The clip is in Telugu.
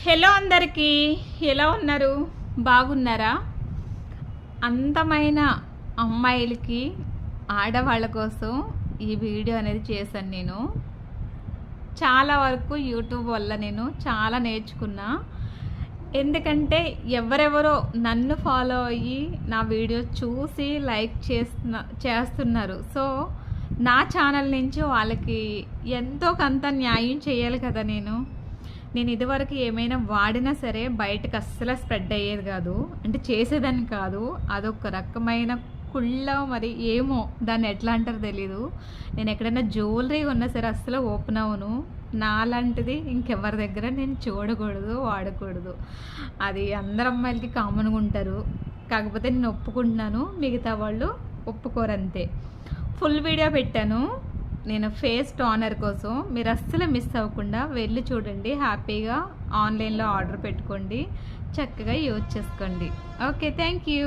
హలో అందరికీ, ఎలా ఉన్నారు? బాగున్నారా? అందమైన అమ్మాయిలకి, ఆడవాళ్ళ కోసం ఈ వీడియో అనేది చేశాను. నేను చాలా వరకు యూట్యూబ్ వల్ల నేను చాలా నేర్చుకున్నా. ఎందుకంటే ఎవరెవరో నన్ను ఫాలో అయ్యి నా వీడియో చూసి లైక్ చేస్తున్నారు. సో నా ఛానల్ నుంచి వాళ్ళకి ఎంతో కొంత న్యాయం చేయాలి కదా. నేను ఇదివరకు ఏమైనా వాడినా సరే బయటకు అస్సలు స్ప్రెడ్ అయ్యేది కాదు, అంటే చేసేదాన్ని కాదు. అదొక రకమైన కుళ్ళ, మరి ఏమో దాన్ని ఎట్లా అంటారో తెలీదు. నేను ఎక్కడైనా జ్యువెలరీ ఉన్నా సరే అస్సలు ఓపెన్ అవ్వను. నాలాంటిది ఇంకెవరి దగ్గర నేను చూడకూడదు, వాడకూడదు. అది అందరు అమ్మాయిలకి కామన్గా ఉంటారు. కాకపోతే నేను ఒప్పుకుంటున్నాను, మిగతా వాళ్ళు ఒప్పుకోరంతే. ఫుల్ వీడియో పెట్టాను నేను ఫేస్ టోనర్ కోసం. మీరు అస్సలు మిస్ అవ్వకుండా వెళ్ళి చూడండి. హ్యాపీగా ఆన్లైన్లో ఆర్డర్ పెట్టుకోండి, చక్కగా యూజ్ చేసుకోండి. Okay, thank you.